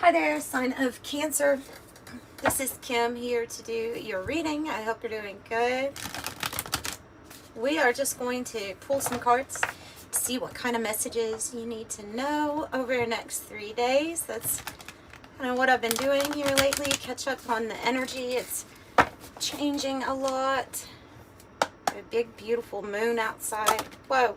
Hi there, sign of Cancer. This is Kim here to do your reading. I hope you're doing good. We are just going to pull some cards to see what kind of messages you need to know over the next 3 days. That's kind of what I've been doing here lately. Catch up on the energy. It's changing a lot. A big, beautiful moon outside. Whoa.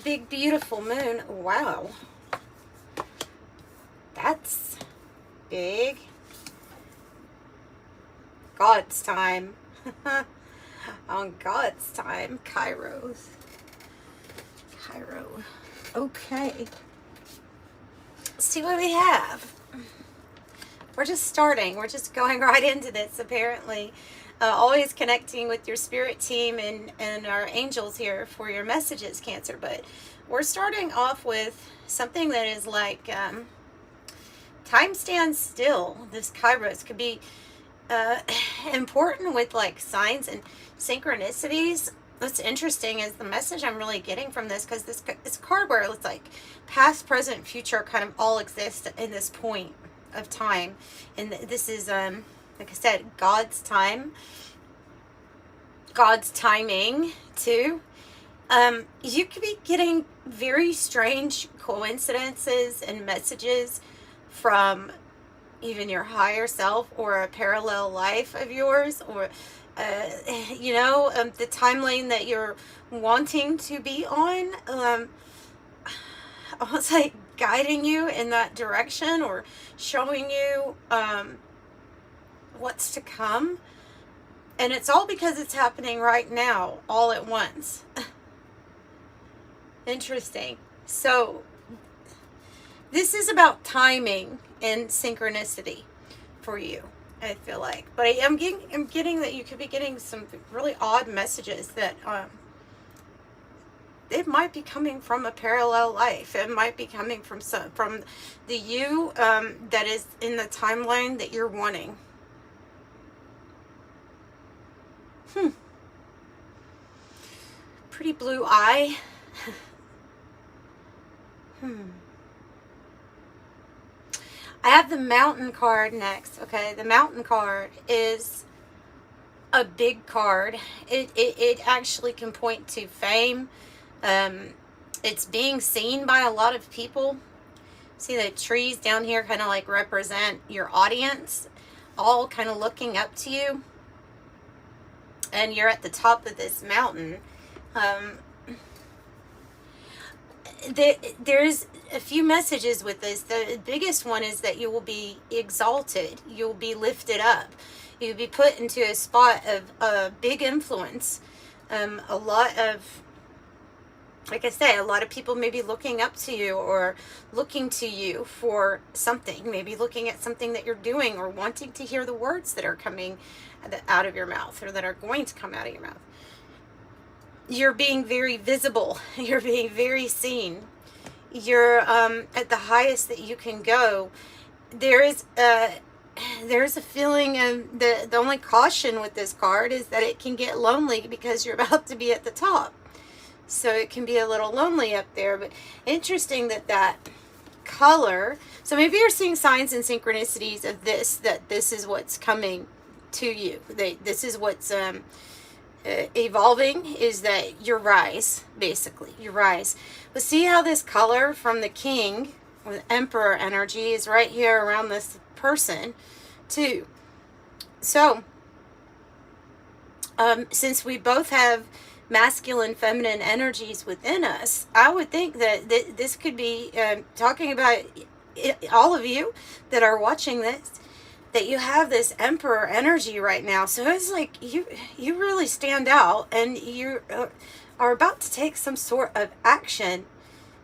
Big, beautiful moon. Wow. That's big. God's time. On God's time. Cairo. Okay. Let's see what we have. We're just starting. We're just going right into this, apparently. Always connecting with your spirit team and our angels here for your messages, Cancer. But we're starting off with something that is like... time stands still. This Kairos could be important with like signs and synchronicities. What's interesting is the message I'm really getting from this, because this card where it's like past, present, future kind of all exist in this point of time. And this is, like I said, God's time. God's timing too. You could be getting very strange coincidences and messages from even your higher self or a parallel life of yours, or the timeline that you're wanting to be on, almost like guiding you in that direction or showing you what's to come. And it's all because it's happening right now, all at once. Interesting. So this is about timing and synchronicity for you, I feel like. But I'm getting that you could be getting some really odd messages that it might be coming from a parallel life. It might be coming from the you that is in the timeline that you're wanting. Pretty blue eye. I have the Mountain card next. Okay, the Mountain card is a big card. It actually can point to fame. It's being seen by a lot of people. See the trees down here kind of like represent your audience, all kind of looking up to you. And you're at the top of this mountain. There's a few messages with this. The biggest one is that you will be exalted. You'll be lifted up. You'll be put into a spot of big influence. A lot of, like I say, a lot of people may be looking up to you or looking to you for something. Maybe looking at something that you're doing or wanting to hear the words that are coming out of your mouth or that are going to come out of your mouth. You're being very visible. You're being very seen. You're at the highest that you can go. There's a feeling of the only caution with this card is that it can get lonely because you're about to be at the top. So it can be a little lonely up there. But interesting that color. So maybe you're seeing signs and synchronicities of this, that this is what's coming to you. This is what's evolving, is that your rise, basically your rise. But see how this color from the King with Emperor energy is right here around this person too. So since we both have masculine, feminine energies within us, I would think that this could be talking about all of you that are watching this, that you have this Emperor energy right now. So it's like you really stand out, and you are about to take some sort of action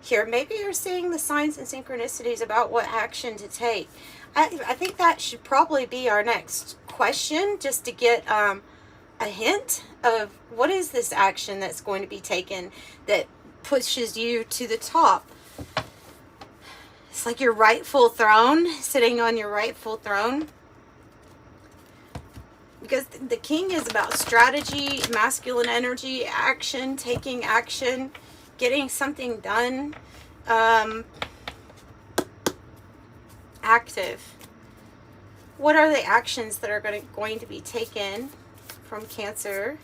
here. Maybe you're seeing the signs and synchronicities about what action to take. I think that should probably be our next question, just to get a hint of what is this action that's going to be taken that pushes you to the top. It's like your rightful throne, sitting on your rightful throne. Because the King is about strategy, masculine energy, action, taking action, getting something done. active? What are the actions that are going to be taken from Cancer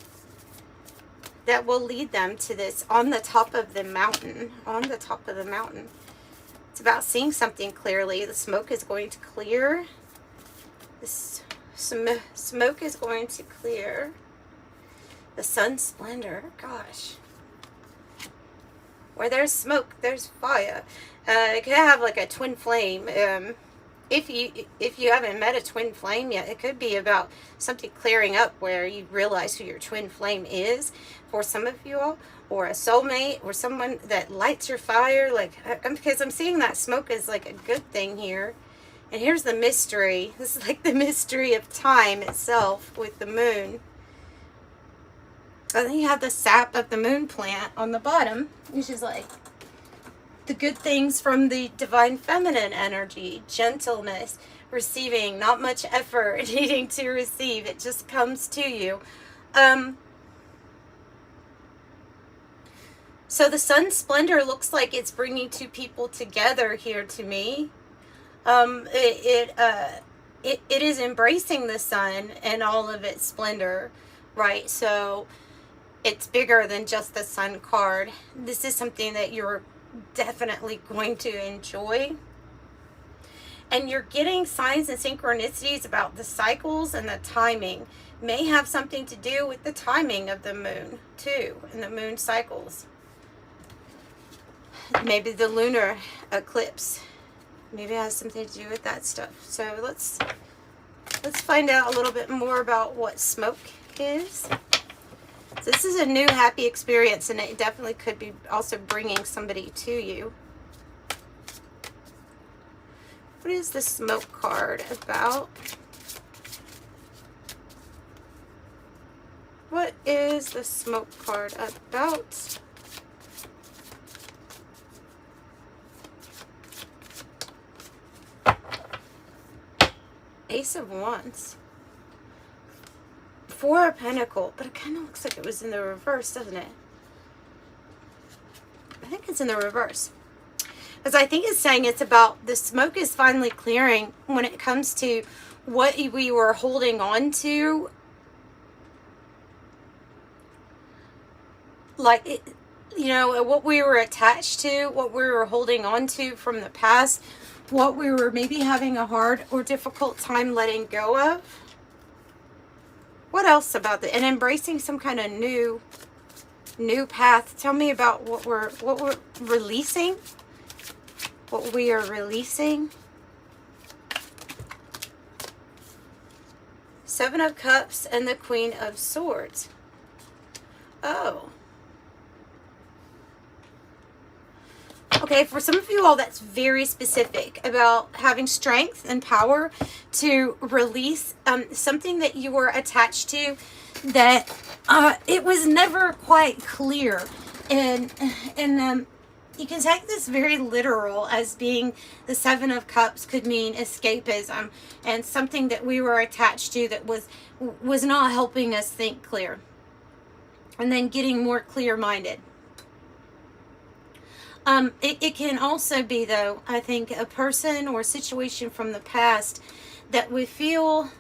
that will lead them to this on the top of the mountain? On the top of the mountain. It's about seeing something clearly. The smoke is going to clear. This smoke is going to clear. The sun splendor. Gosh. Where there's smoke, there's fire. It could have like a twin flame. If you haven't met a twin flame yet, it could be about something clearing up where you realize who your twin flame is for some of you all, or a soulmate, or someone that lights your fire. Like, because I'm seeing that smoke is like a good thing here. And here's the mystery. This is like the mystery of time itself with the moon. And then you have the sap of the moon plant on the bottom, which is like the good things from the divine feminine energy, gentleness, receiving, not much effort needing to receive. It just comes to you. So the sun splendor looks like it's bringing two people together here to me. It is embracing the sun and all of its splendor, right? So it's bigger than just the sun card. This is something that you're definitely going to enjoy. And you're getting signs and synchronicities about the cycles and the timing. May have something to do with the timing of the moon too, and the moon cycles. Maybe the lunar eclipse. Maybe it has something to do with that stuff. So let's find out a little bit more about what smoke is. So this is a new happy experience, and it definitely could be also bringing somebody to you. What is the smoke card about? What is the smoke card about? Ace of Wands. Four of Pentacles, but it kind of looks like it was in the reverse, doesn't it? I think it's in the reverse. Because I think it's saying it's about the smoke is finally clearing when it comes to what we were holding on to. Like, it, you know, what we were attached to, what we were holding on to from the past, what we were maybe having a hard or difficult time letting go of. What else about that? And embracing some kind of new path. Tell me about what we're releasing. What we are releasing. Seven of Cups and the Queen of Swords. Oh. Okay, for some of you all, that's very specific about having strength and power to release something that you were attached to that it was never quite clear. And you can take this very literal as being the Seven of Cups could mean escapism and something that we were attached to that was not helping us think clear. And then getting more clear-minded. It can also be, though, I think, a person or situation from the past that we feel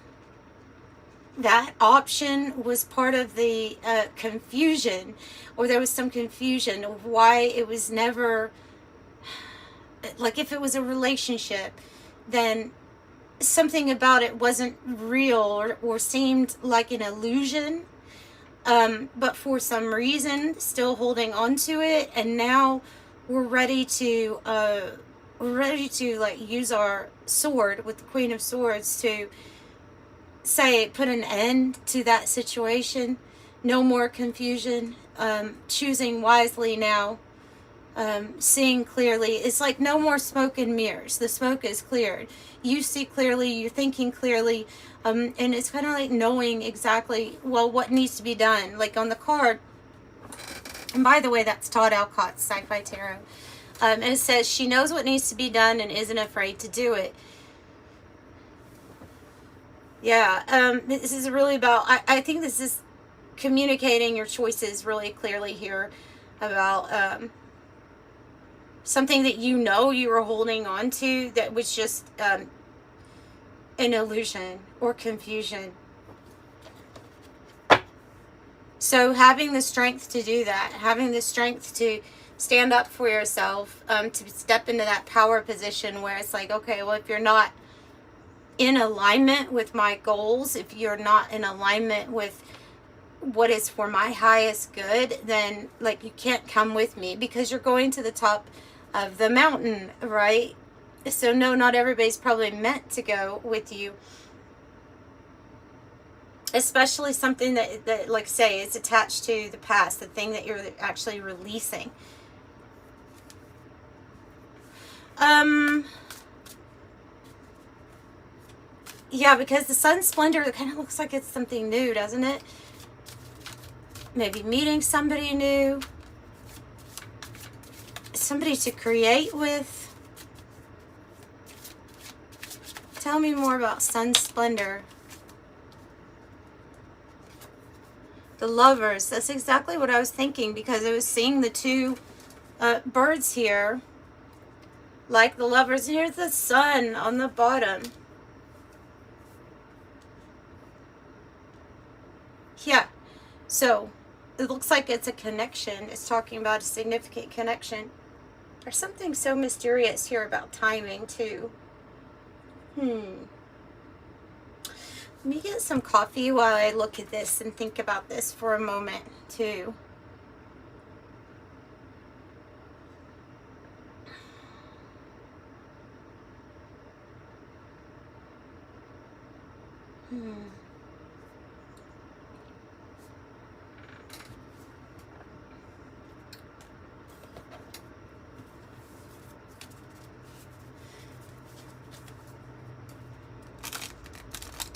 that option was part of the confusion, or there was some confusion of why it was never, like if it was a relationship, then something about it wasn't real or seemed like an illusion, but for some reason still holding on to it, and now we're ready to like use our sword with the Queen of Swords to say put an end to that situation. No more confusion. Choosing wisely now. Seeing clearly. It's like no more smoke and mirrors. The smoke is cleared. You see clearly. You're thinking clearly. And it's kind of like knowing exactly, well, what needs to be done. Like on the card. And by the way, that's Todd Alcott's Sci-Fi Tarot. And it says, she knows what needs to be done and isn't afraid to do it. Yeah, this is really about, I think this is communicating your choices really clearly here about something that you know you were holding on to that was just an illusion or confusion. So having the strength to do that, having the strength to stand up for yourself, to step into that power position where it's like, okay, well, if you're not in alignment with my goals, if you're not in alignment with what is for my highest good, then like you can't come with me because you're going to the top of the mountain, right? So no, not everybody's probably meant to go with you, especially something that like say is attached to the past, the thing that you're actually releasing. Yeah, because the sun splendor, it kind of looks like it's something new, doesn't it? Maybe meeting somebody new, somebody to create with. Tell me more about sun splendor. The lovers, that's exactly what I was thinking, because I was seeing the two birds here, like the lovers. Here's the sun on the bottom. Yeah, so it looks like it's a connection. It's talking about a significant connection. There's something so mysterious here about timing too. Let me get some coffee while I look at this and think about this for a moment too.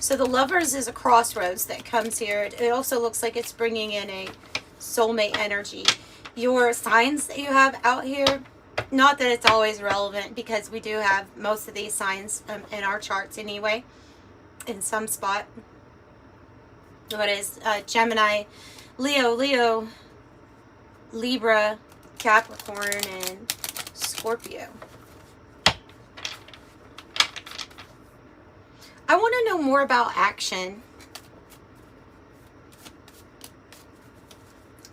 So the lovers is a crossroads that comes here. It also looks like it's bringing in a soulmate energy. Your signs that you have out here, not that it's always relevant, because we do have most of these signs in our charts anyway, in some spot. What is Gemini, Leo, Libra, Capricorn, and Scorpio. I want to know more about action.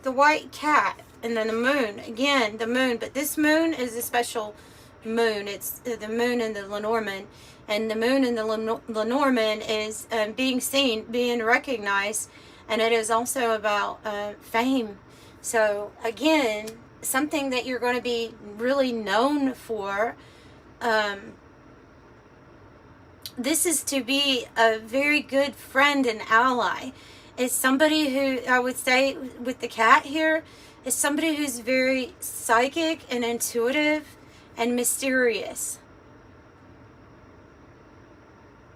The white cat, and then the moon. Again, the moon, but this moon is a special moon. It's the moon in the Lenormand, and the moon in the Lenormand is being seen, being recognized, and it is also about fame. So again, something that you're going to be really known for. This is to be a very good friend and ally. It's somebody who, I would say with the cat here, is somebody who's very psychic and intuitive and mysterious.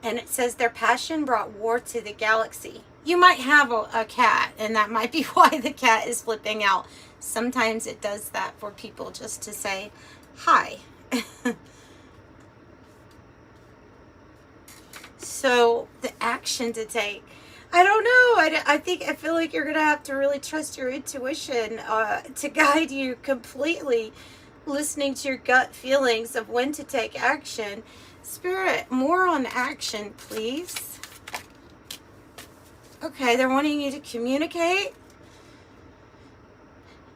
And it says their passion brought war to the galaxy. You might have a cat, and that might be why the cat is flipping out. Sometimes it does that for people just to say hi. So the action to take, I don't know. I feel like you're going to have to really trust your intuition to guide you completely, listening to your gut feelings of when to take action. Spirit, more on action, please. Okay, they're wanting you to communicate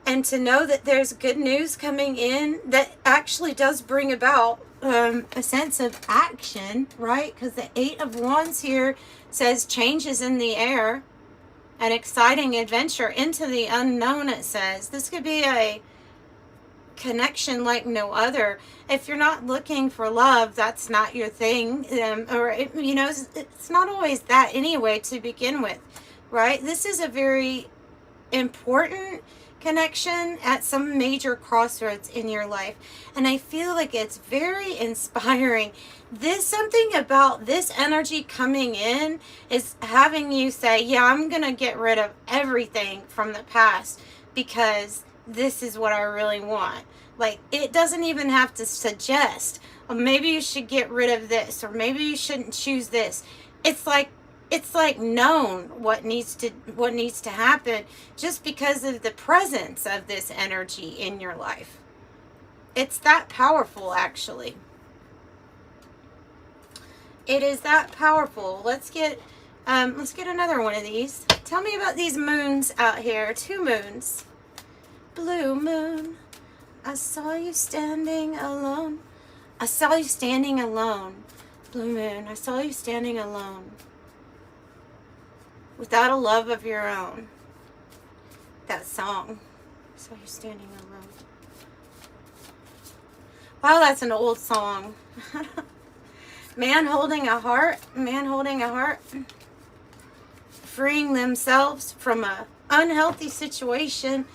and to know that there's good news coming in that actually does bring about a sense of action, right? Because the 8 of Wands here says changes in the air, an exciting adventure into the unknown. It says this could be a connection like no other. If you're not looking for love, that's not your thing, it's not always that anyway to begin with, right? This is a very important connection at some major crossroads in your life, and I feel like it's very inspiring. Something about this energy coming in is having you say, yeah, I'm gonna get rid of everything from the past because this is what I really want. Like, it doesn't even have to suggest, oh, maybe you should get rid of this, or maybe you shouldn't choose this. It's like known what needs to happen just because of the presence of this energy in your life. It's that powerful, actually. It is that powerful. Let's get another one of these. Tell me about these moons out here. 2 moons. Blue moon, I saw you standing alone. I saw you standing alone. Blue moon, I saw you standing alone. Without a love of your own. That song. I saw you standing alone. Wow, that's an old song. Man holding a heart. Man holding a heart. Freeing themselves from a unhealthy situation.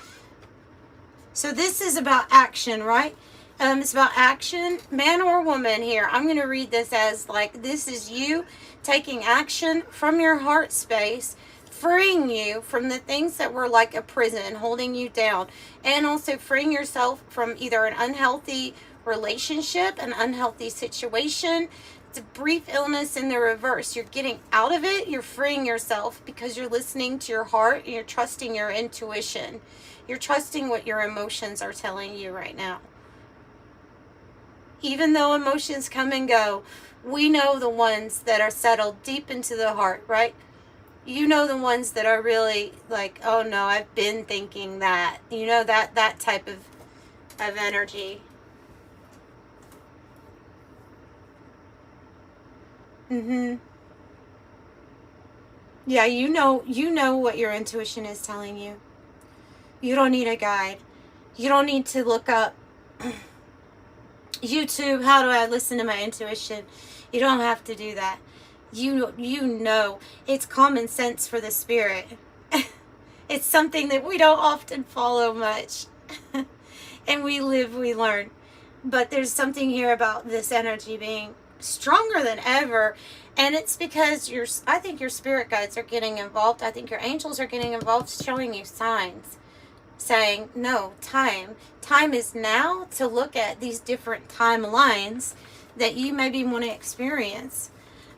So this is about action, right? It's about action, man or woman here. I'm going to read this as like, this is you taking action from your heart space, freeing you from the things that were like a prison, holding you down, and also freeing yourself from either an unhealthy relationship, an unhealthy situation. It's a brief illness in the reverse. You're getting out of it. You're freeing yourself because you're listening to your heart and you're trusting your intuition. You're trusting what your emotions are telling you right now. Even though emotions come and go, we know the ones that are settled deep into the heart, right? You know the ones that are really like, oh no, I've been thinking that. You know, that type of energy. Yeah, you know what your intuition is telling you. You don't need a guide. You don't need to look up YouTube, how do I listen to my intuition? You don't have to do that. You know. It's common sense for the spirit. It's something that we don't often follow much. And we live, we learn. But there's something here about this energy being stronger than ever. And it's because I think your spirit guides are getting involved. I think your angels are getting involved, showing you signs. Saying, no, time is now to look at these different timelines that you maybe want to experience.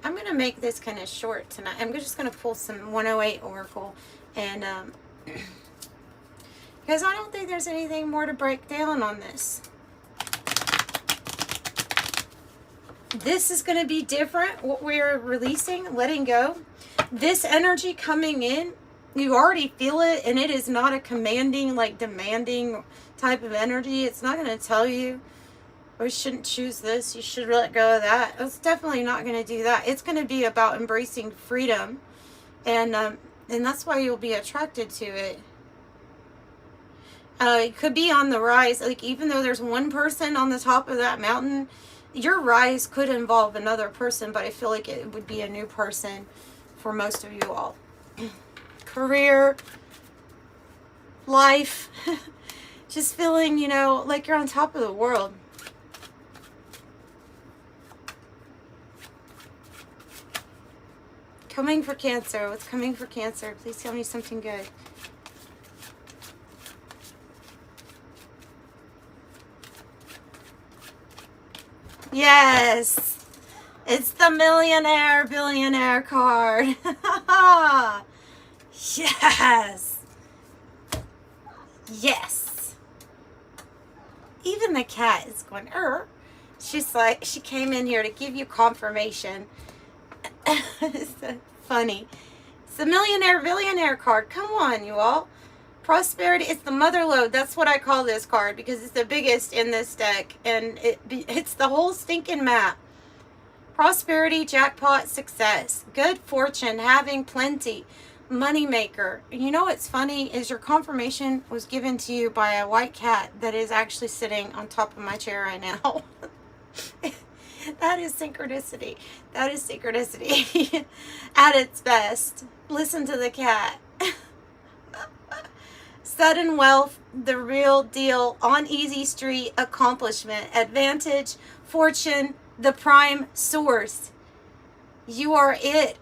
I'm going to make this kind of short tonight. I'm just going to pull some 108 Oracle. And because I don't think there's anything more to break down on this. This is going to be different, what we're releasing, letting go. This energy coming in, you already feel it, and it is not a commanding, like demanding type of energy. It's not going to tell you, or you shouldn't choose this, you should let go of that. It's definitely not going to do that. It's going to be about embracing freedom, and that's why you'll be attracted to it. It could be on the rise, like even though there's one person on the top of that mountain, your rise could involve another person, but I feel like it would be a new person for most of you all. Career, life, just feeling, you know, like you're on top of the world. Coming for Cancer. What's coming for Cancer? Please tell me something good. Yes! It's the millionaire, billionaire card. Yes! Yes! Even the cat is going, She's like, she came in here to give you confirmation. It's so funny. It's the millionaire, billionaire card. Come on, you all. Prosperity, it's the mother lode. That's what I call this card because it's the biggest in this deck. And it's the whole stinking map. Prosperity, jackpot, success, good fortune, having plenty, money maker. You know what's funny is your confirmation was given to you by a white cat that is actually sitting on top of my chair right now. That is synchronicity. That is synchronicity at its best. Listen to the cat. Sudden wealth, the real deal, on easy street, accomplishment, advantage, fortune, the prime source. You are it,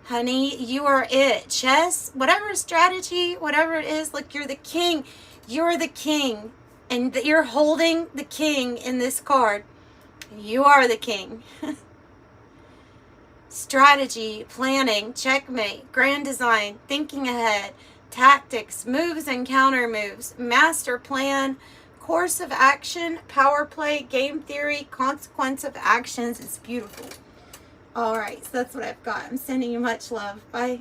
honey. You are it. Chess, whatever strategy, whatever it is, like you're the king. You're the king. And you're holding the king in this card. You are the king. Strategy, planning, checkmate, grand design, thinking ahead, tactics, moves and counter moves, master plan, course of action, power play, game theory, consequence of actions. It's beautiful. All right, so that's what I've got. I'm sending you much love. Bye.